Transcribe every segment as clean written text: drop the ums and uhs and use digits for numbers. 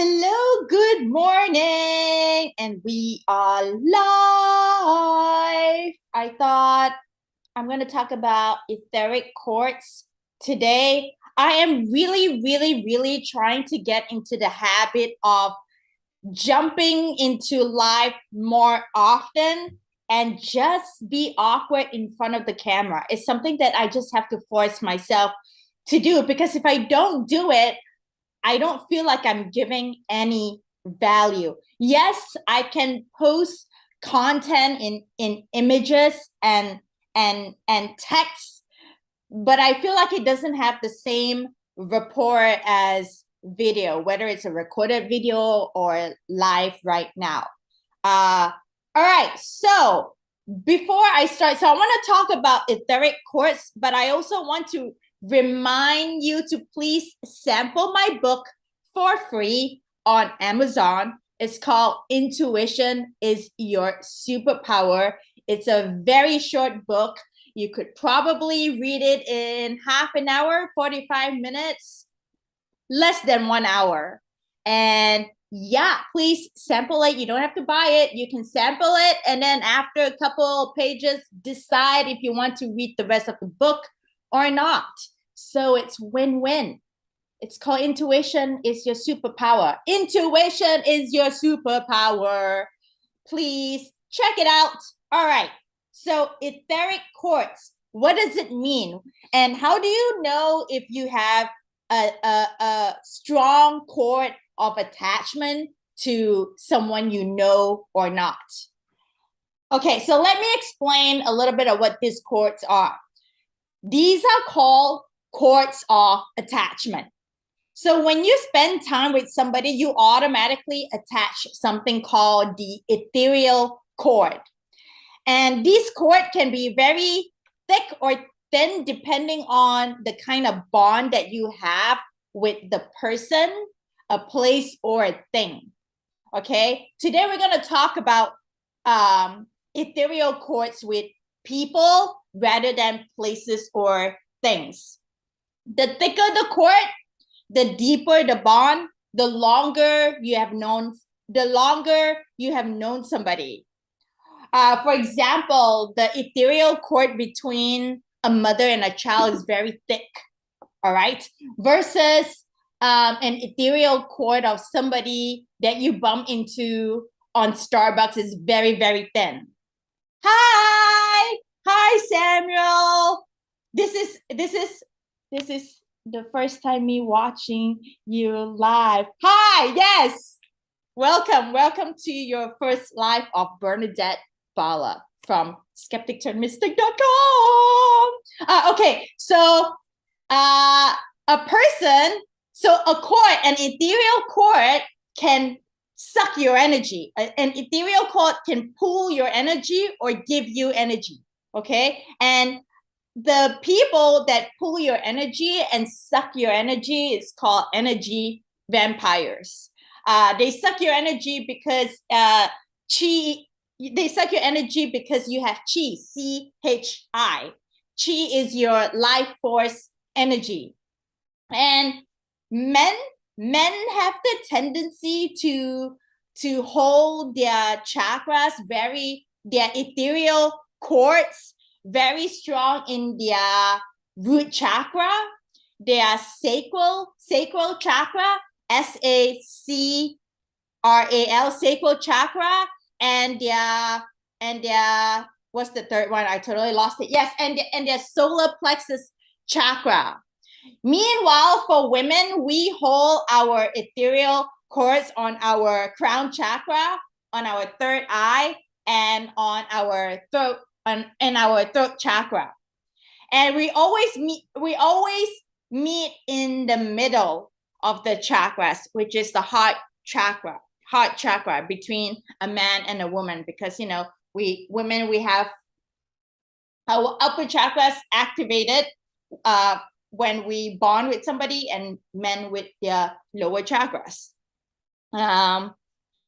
Hello, good morning, and we are live. I thought I'm going to talk about etheric quartz today. I am really trying to get into the habit of jumping into live more often and just be awkward in front of the camera. It's something that I just have to force myself to do because if I don't do it, I don't feel like I'm giving any value. Yes, I can post content in images and text, but I feel like it doesn't have the same rapport as video, whether it's a recorded video or live right now. All right, so before I start, so I want to talk about etheric quartz, but I also want to remind you to please sample my book for free on Amazon. It's called Intuition is Your Superpower. It's a very short book. You could probably read it in half an hour, 45 minutes, less than 1 hour. And yeah, please sample it. You don't have to buy it. You can sample it. And then after a couple pages, decide if you want to read the rest of the book or not. So it's win-win. It's called Intuition is Your Superpower. Intuition is your superpower. Please check it out. All right. So etheric quartz, what does it mean? And how do you know if you have a strong cord of attachment to someone you know or not? Okay, so let me explain a little bit of what these cords are. These are called cords of attachment. So when you spend time with somebody, you automatically attach something called the ethereal cord. And this cord can be very thick or thin depending on the kind of bond that you have with the person, a place, or a thing. Okay, today we're going to talk about ethereal cords with people rather than places or things. The thicker the cord, the deeper the bond, the longer you have known somebody. For example, the ethereal cord between a mother and a child is very thick, all right? Versus an ethereal cord of somebody that you bump into on Starbucks is very thin. Hi, Samuel. This is the first time me watching you live. Hi, yes. Welcome to your first live of Bernadette Bala from skepticturnmystic.com. Okay, so a person, so a cord, an ethereal cord can suck your energy. An ethereal cord can pull your energy or give you energy, okay? And the people that pull your energy and suck your energy is called energy vampires. They suck your energy because they suck your energy because you have chi, C-H-I. Chi is your life force energy. And men have the tendency to hold their chakras their ethereal cords very strong in their root chakra, their sacral chakra, S-A-C-R-A-L, sacral chakra, and their what's the third one? I totally lost it. Yes, and their solar plexus chakra. Meanwhile, for women, we hold our ethereal cords on our crown chakra, on our third eye, and on our throat, and our throat chakra. And we always meet in the middle of the chakras, which is the heart chakra between a man and a woman, because we have our upper chakras activated when we bond with somebody, and men with their lower chakras.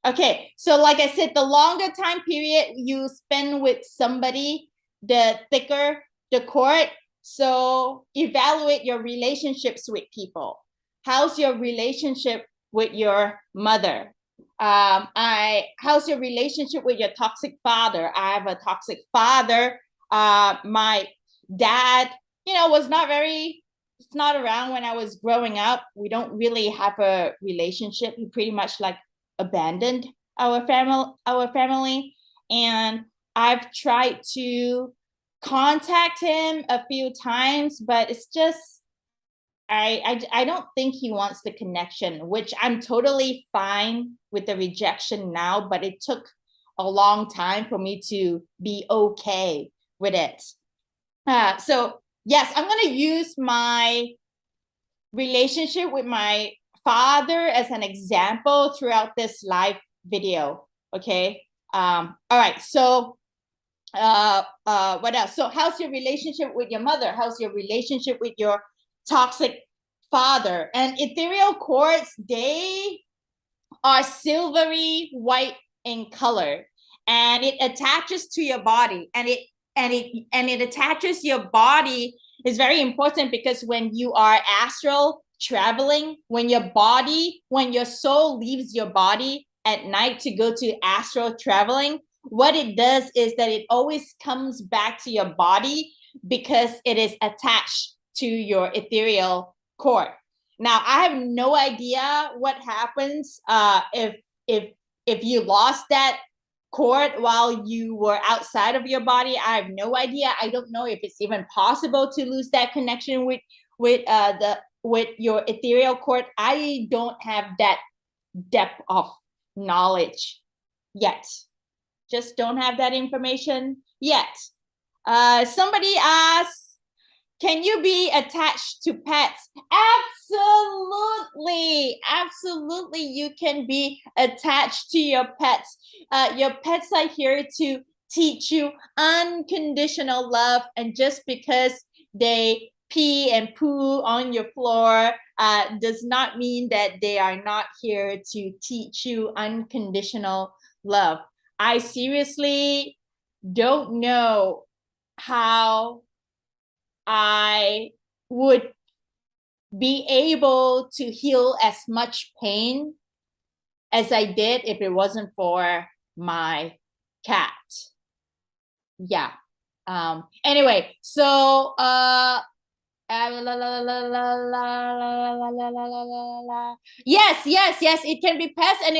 Okay, so like I said, the longer time period you spend with somebody, the thicker the cord. So evaluate your relationships with people. How's your relationship with your mother? How's your relationship with your toxic father? I have a toxic father. My dad, was it's not around when I was growing up. We don't really have a relationship. He pretty much like abandoned our family. And I've tried to contact him a few times, but it's just I don't think he wants the connection, which I'm totally fine with the rejection now, but it took a long time for me to be okay with it. So yes, I'm going to use my relationship with my father as an example throughout this live video. Okay. All right. So what else? So how's your relationship with your mother? How's your relationship with your toxic father? And ethereal quartz, they are silvery white in color, and it attaches to your body, and it attaches your body is very important, because when you are astral traveling, when your soul leaves your body at night to go to astral traveling, what it does is that it always comes back to your body because it is attached to your ethereal cord. Now, I have no idea what happens if you lost that cord while you were outside of your body. I have no idea. I don't know if it's even possible to lose that connection with your ethereal cord. I don't have that depth of knowledge yet. Just don't have that information yet. Somebody asked, can you be attached to pets? Absolutely. Absolutely. You can be attached to your pets. Your pets are here to teach you unconditional love. And just because they pee and poo on your floor does not mean that they are not here to teach you unconditional love. I seriously don't know how I would be able to heal as much pain as I did if it wasn't for my cat. Yeah. Anyway, so yes, it can be pets, and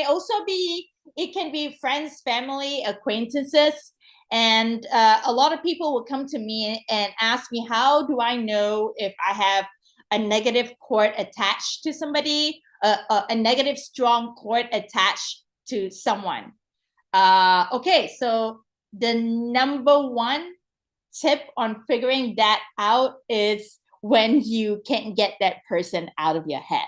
it can be friends, family, acquaintances. And a lot of people will come to me and ask me, how do I know if I have a negative cord attached to somebody, a negative strong cord attached to someone? Okay, so the number one tip on figuring that out is when you can't get that person out of your head.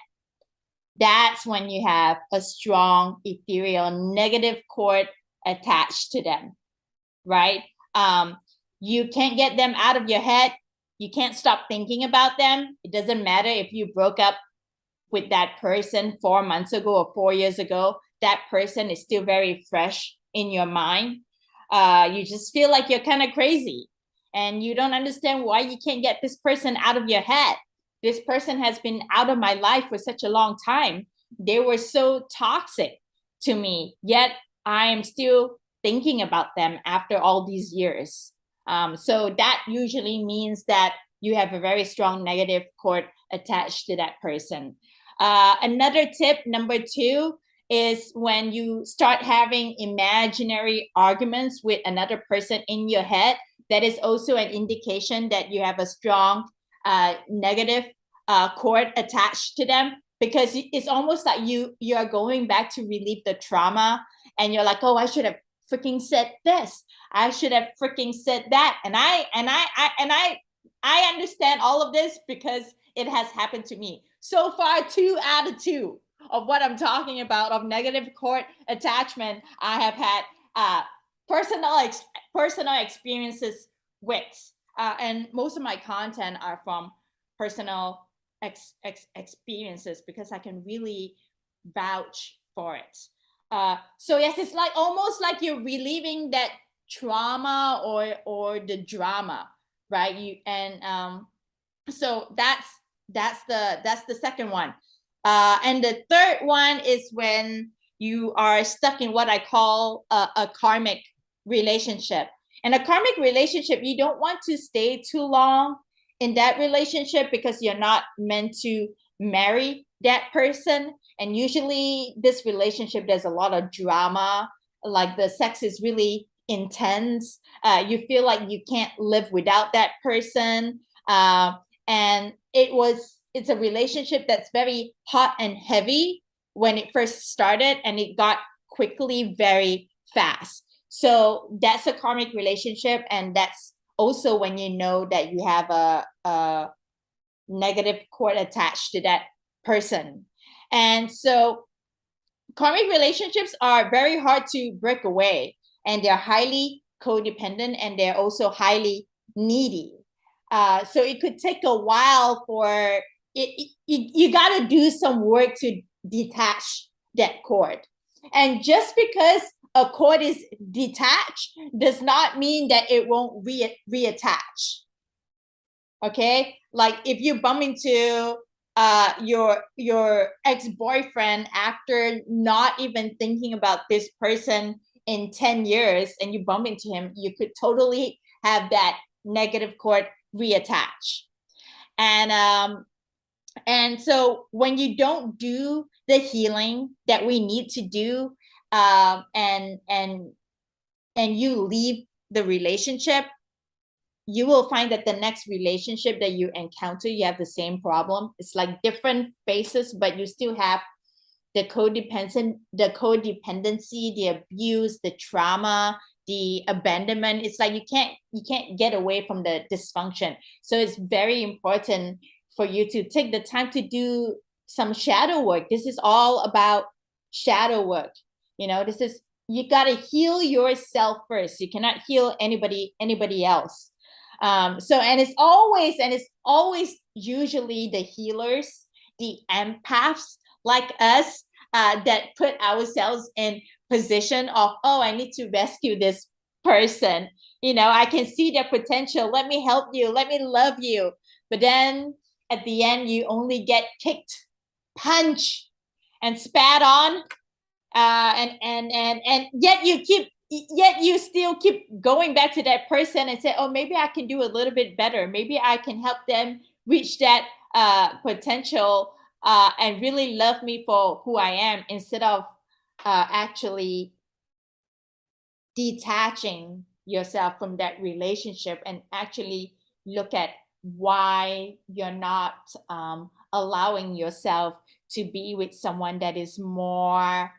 That's when you have a strong ethereal negative cord attached to them, right? You can't get them out of your head. You can't stop thinking about them. It doesn't matter if you broke up with that person 4 months ago or 4 years ago. That person is still very fresh in your mind. You just feel like you're kind of crazy, and you don't understand why you can't get this person out of your head. This person has been out of my life for such a long time. They were so toxic to me, yet I am still thinking about them after all these years. So that usually means that you have a very strong negative cord attached to that person. Another tip, number 2, is when you start having imaginary arguments with another person in your head. That is also an indication that you have a strong negative cord attached to them, because it's almost like you are going back to relieve the trauma, and you're like, oh, I should have freaking said this. I should have freaking said that. And I understand all of this because it has happened to me. So far, 2 out of 2 of what I'm talking about of negative cord attachment, I have had personal experiences with, and most of my content are from personal experiences, because I can really vouch for it. So yes, it's like almost like you're relieving that trauma or the drama, right? So that's the second one. And the third one is when you are stuck in what I call a karmic relationship. In a karmic relationship, you don't want to stay too long in that relationship because you're not meant to marry that person. And usually, this relationship, there's a lot of drama, like the sex is really intense. You feel like you can't live without that person. And it's a relationship that's very hot and heavy when it first started, and it got quickly very fast. So that's a karmic relationship, and that's also when you know that you have a negative cord attached to that person. And so karmic relationships are very hard to break away, and they're highly codependent, and they're also highly needy. So it could take a while for it. You got to do some work to detach that cord. And just because a cord is detached does not mean that it won't reattach. Okay, like if you bump into your ex-boyfriend after not even thinking about this person in 10 years, and you bump into him, you could totally have that negative cord reattach. And so when you don't do the healing that we need to do, and you leave the relationship, you will find that the next relationship that you encounter, you have the same problem. It's like different faces, but you still have the codependency, the abuse, the trauma, the abandonment. It's like you can't get away from the dysfunction. So it's very important for you to take the time to do some shadow work. This is all about shadow work. This is, you got to heal yourself first. You cannot heal anybody else. And it's always usually the healers, the empaths like us, that put ourselves in position of, oh, I need to rescue this person. I can see their potential. Let me help you. Let me love you. But then at the end, you only get kicked, punched, and spat on. And yet you still keep going back to that person and say, oh, maybe I can do a little bit better. Maybe I can help them reach that potential, and really love me for who I am, instead of actually detaching yourself from that relationship and actually look at why you're not allowing yourself to be with someone that is more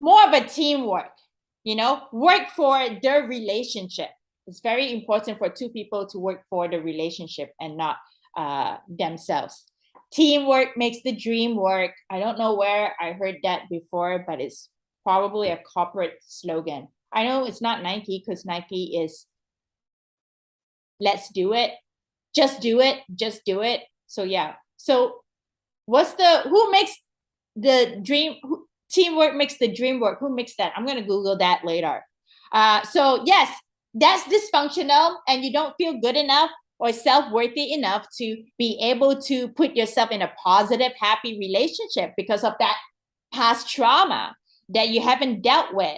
of a teamwork. Work for the relationship. It's very important for two people to work for the relationship and not themselves. Teamwork makes the dream work. I don't know where I heard that before, but it's probably a corporate slogan. I know it's not Nike, because Nike is let's do it, just do it, just do it. So yeah. So who makes the dream? Teamwork makes the dream work. Who makes that? I'm going to Google that later. So yes, that's dysfunctional, and you don't feel good enough or self-worthy enough to be able to put yourself in a positive, happy relationship because of that past trauma that you haven't dealt with.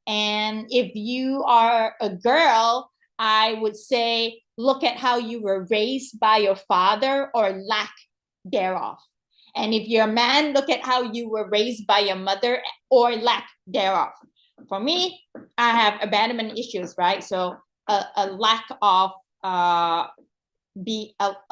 And if you are a girl, I would say look at how you were raised by your father or lack thereof. And if you're a man, look at how you were raised by your mother or lack thereof. For me, I have abandonment issues, right? So a lack of a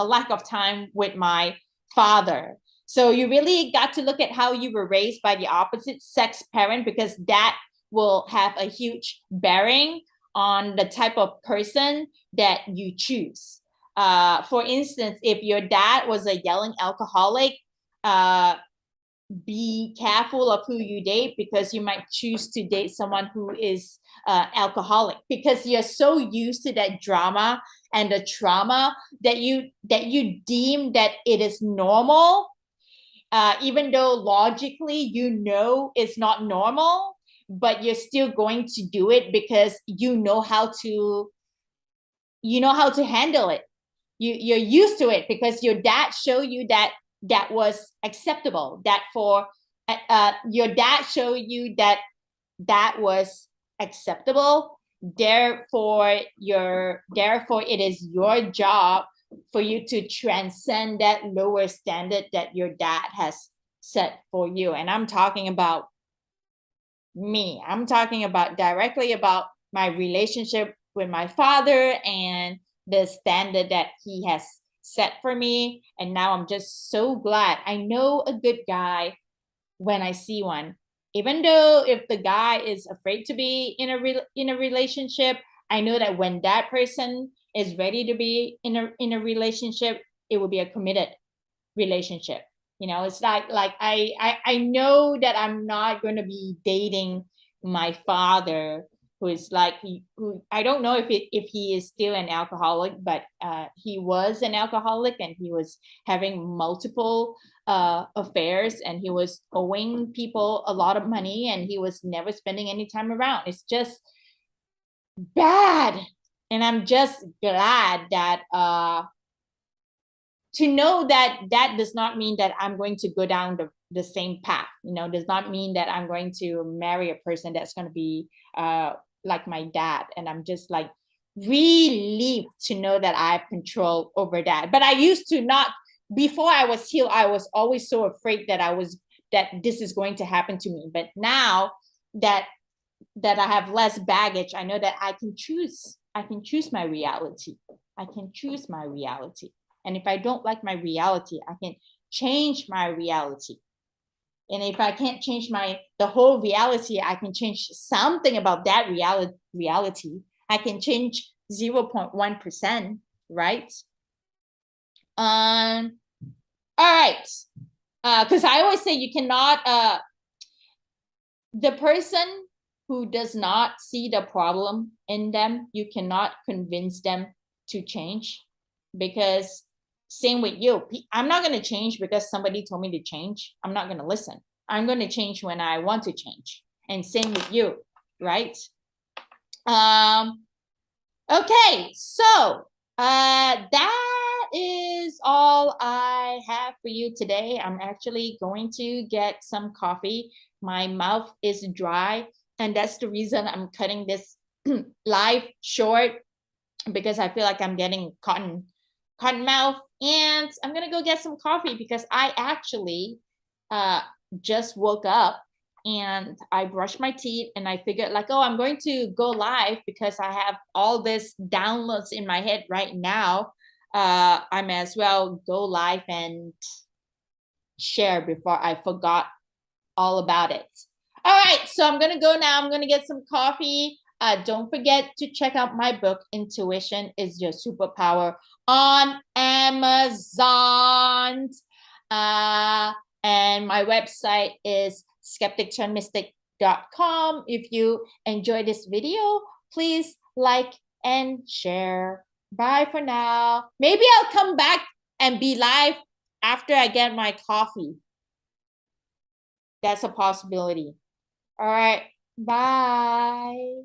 lack of time with my father. So you really got to look at how you were raised by the opposite sex parent, because that will have a huge bearing on the type of person that you choose. For instance, if your dad was a yelling alcoholic, be careful of who you date, because you might choose to date someone who is alcoholic, because you're so used to that drama and the trauma that you deem that it is normal, even though logically it's not normal, but you're still going to do it because you know how to handle it. you're used to it because your dad showed you that that was acceptable, that for your dad showed you that that was acceptable, therefore it is your job for you to transcend that lower standard that your dad has set for you. And I'm talking about me. I'm talking about directly about my relationship with my father and the standard that he has set for me. And now I'm just so glad. I know a good guy when I see one. Even though if the guy is afraid to be in a relationship, I know that when that person is ready to be in a relationship, it will be a committed relationship. You know, it's like I know that I'm not going to be dating my father, who is like who I don't know if he is still an alcoholic, but he was an alcoholic and he was having multiple affairs and he was owing people a lot of money and he was never spending any time around. It's just bad. And I'm just glad that to know that that does not mean that I'm going to go down the same path, you know, does not mean that I'm going to marry a person that's going to be like my dad. And I'm just like relieved to know that I have control over that. But I used to not, before I was healed, I was always so afraid that this is going to happen to me. But now that I have less baggage, I know that I can choose my reality. I can choose my reality. And if I don't like my reality, I can change my reality. And if I can't change the whole reality, I can change something about that reality. I can change 0.1%, right? All right. Because I always say you cannot, the person who does not see the problem in them, you cannot convince them to change. Because same with you, I'm not going to change because somebody told me to change. I'm not going to listen. I'm going to change when I want to change. And same with you, right? Okay, so that is all I have for you today. I'm actually going to get some coffee. My mouth is dry, and that's the reason I'm cutting this live short, because I feel like I'm getting cotton mouth. And I'm gonna go get some coffee because I actually just woke up and I brushed my teeth and I figured like, oh, I'm going to go live because I have all this downloads in my head right now. I may as well go live and share before I forgot all about it. All right, so I'm gonna go now. I'm gonna get some coffee. Don't forget to check out my book, Intuition is Your Superpower, on Amazon. And my website is skepticturnmystic.com. If you enjoy this video, please like and share. Bye for now. Maybe I'll come back and be live after I get my coffee. That's a possibility. All right. Bye.